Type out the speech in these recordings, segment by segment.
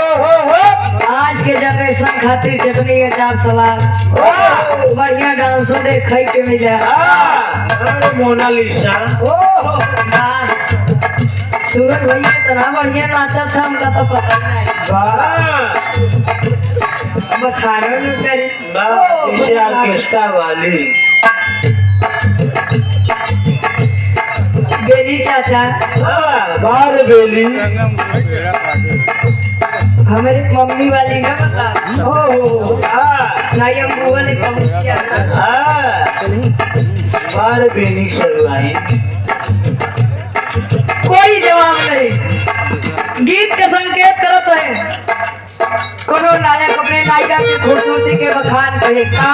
आज के जनरेशन खातिर चटनी अचार सलाद बढ़िया डांसो देखे के मिले। मोनालिसा सूरज भैया इतना बढ़िया नाचा था हमका तो पता नहीं। बखानो न करी इसे ऑर्केस्ट्रा वाली बेली चाचा बार बेली हमारे मम्मी वाली ना बता नहीं हम बुआ ने पहुंचा बार बेली शर्माई कोई जवाब नहीं। गीत का संकेत करत है कोनो नायक अपने नायिका की खूबसूरती के बखान कहे का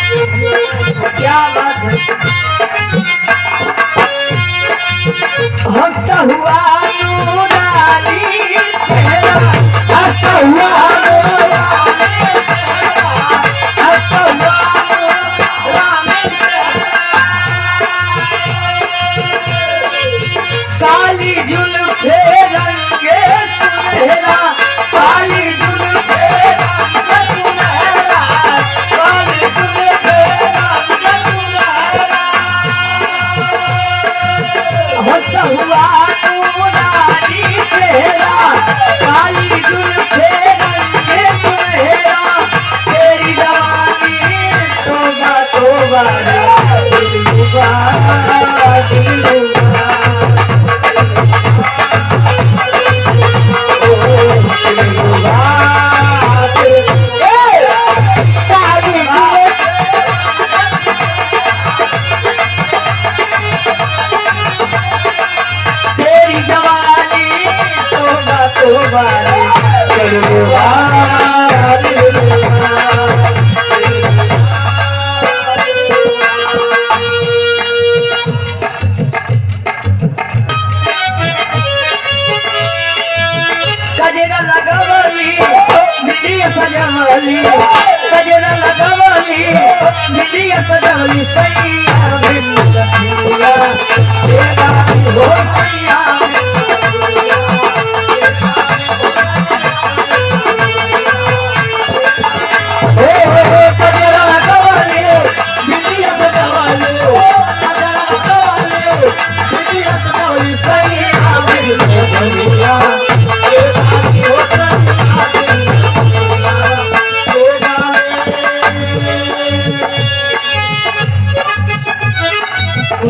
क्या बात है। हंसता हुआ नूरानी चेहरा हंसता हुआ काली जुल्फे रंगे सुनहरा काली जुल्फे रंगे सुनहरा काली जुल्फे रंगे सुनहरा हंसता हुआ नूरानी चेहरा काली जुल्फे रंगे सुनहरा तेरी जवानी तोबा तोबा दिलरुबा दिलरुबा तेरी जवानी तोबा तोबा दिलरुबा कजरा लगवली बिटिया सजवली कजरा लगवली बिटिया सजवली सैया बिंदिया तेरा हो सैया कजरा लगवली बिटिया सजवली कजरा लगवली बिटिया सजवली सैया बिंदिया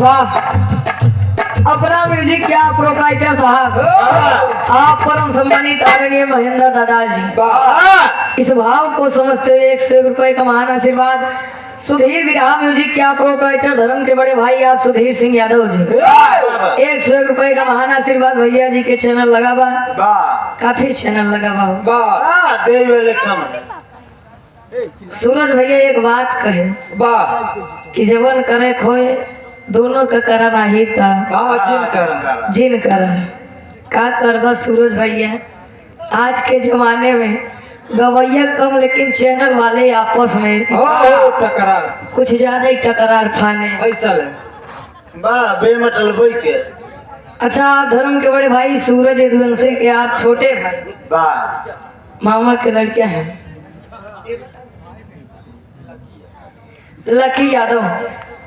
वाह अपना म्यूजिक क्या प्रोप्राइटर साहब आप परम सम्मानित आदरणीय महेंद्र दादाजी इस भाव को समझते हुए 100 रुपए का महान आशीर्वाद सुधीर विराह म्यूजिक क्या प्रोप्राइटर धर्म के बड़े भाई आप सुधीर सिंह यादव जी 100 रुपए का महान आशीर्वाद भैया जी के चैनल लगा बा काफी चैनल लगा बा सूरज भैया एक बात कहे कि जवन करे खोए दोनों का करा नहीं था जिन करा का करबा सूरज भैया आज के जमाने में गवैया कम लेकिन चैनल वाले आपस में टकरार कुछ ज्यादा ही टकरार खाने के अच्छा धर्म के बड़े भाई सूरज यदुवंशी के आप छोटे भाई मामा के लड़कियां हैं लकी यादव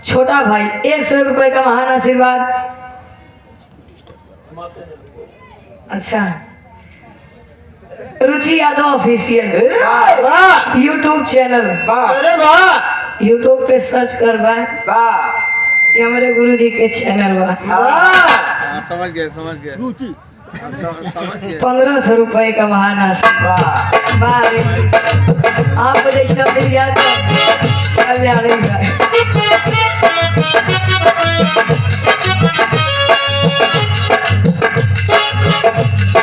छोटा भाई 100 रुपए का महान आशीर्वाद। अच्छा Ruchi Yadav official YouTube channel YouTube पे सर्च कर बा ये हमारे गुरु जी के चैनल बा समझ गया रुचि 1500 रुपए का महान आशीर्वाद आपको जैसा मिल जाता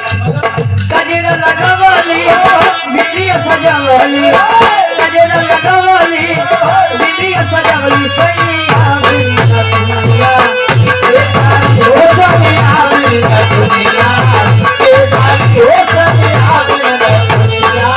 कजरा लगवली बिटिया सजवली कजरा लगवली बिटिया सजवली सैया बिंदिया हो सैया बिंदिया हो सैया बिंदिया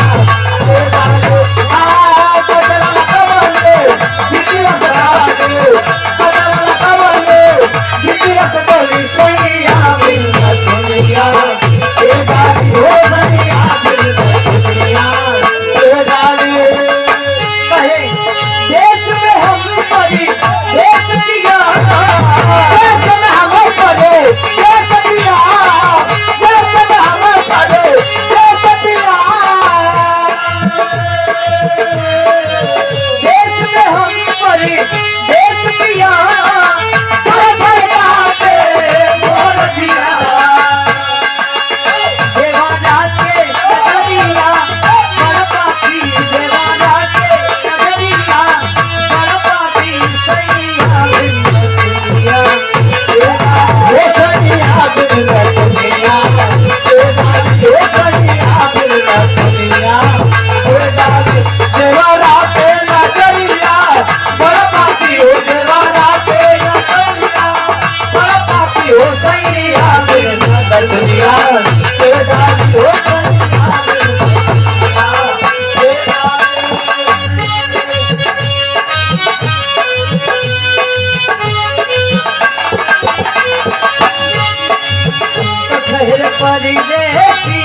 परदेसी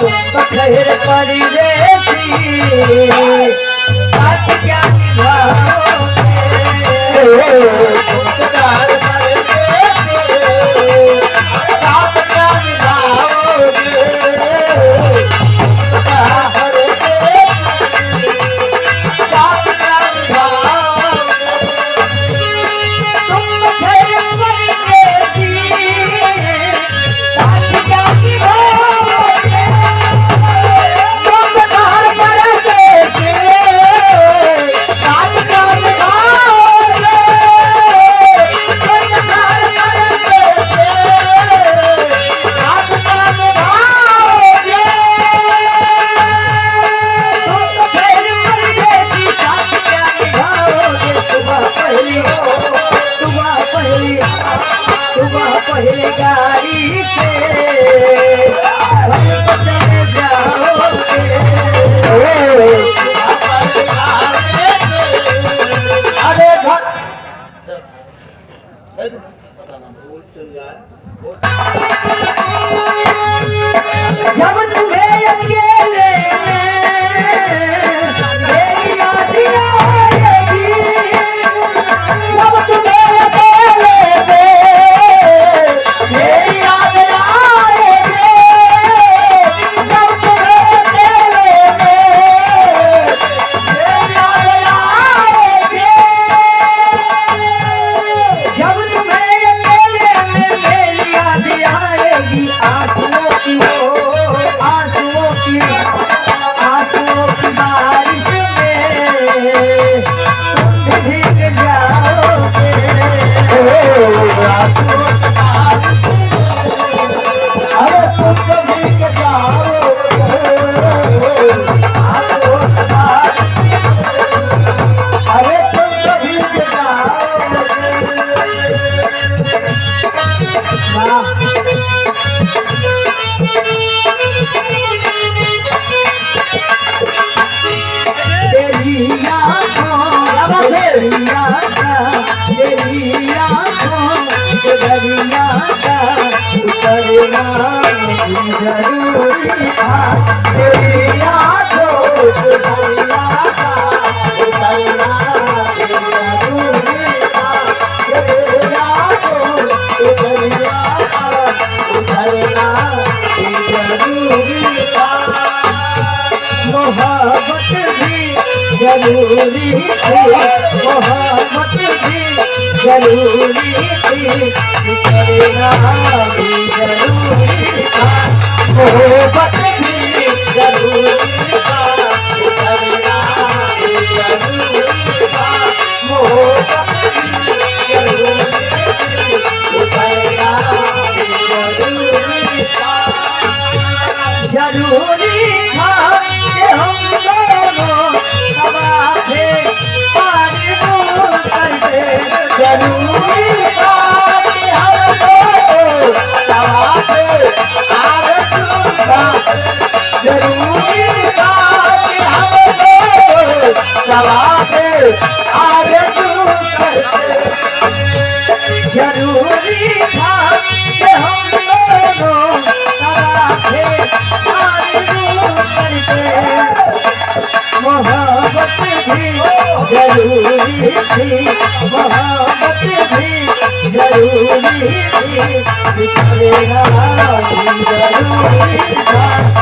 तुम तो ठहर परदेसी साथ क्या निभाओगे तुम तो ठहर परदेसी साथ क्या निभाओगे पहले गाड़ी से हम तो चले जाओगे अरे घर जब तुम्हें अकेले मेरी याद आएगी जब तुम्हें अकेले मेरी याद आएगी जब तुम्हें अकेले मेरी याद आएगी जब तुम्हें अकेले में मेरी याद आएगी आंसुओं की बारिश में तुम भीग जाओगे अरे तुम तो भीग जाओगे अरे तुम तो भीग तेरी आँखों के दरिया का उतरना जरूरी था तेरी आँखों के दरिया का उतरना जरूरी था तेरी आँखों के दरिया का उतरना जरूरी था मोहब्बत भी जरूरी थी मोहब्बत भी जरूरी थी बिछड़ना भी जरूरी था मोहब्बत भी जरूरी था उतरना भी जरूरी था मोहब्बत भी जरूरी थी उतरना भी जरूरी था जरूरी था कि हम दोनों सवा थे पार दूर करते जरूरी था कि हम दोनों सवा थे आरज़ू था जरूरी था कि हम दोनों सवा थे आरज़ू करते जरूरी था कि हम दोनों सवा थे पार दूर करते मोहब्बत भी जरूरी थी मोहब्बत भी जरूरी थी बिछड़ना भी जरूरी था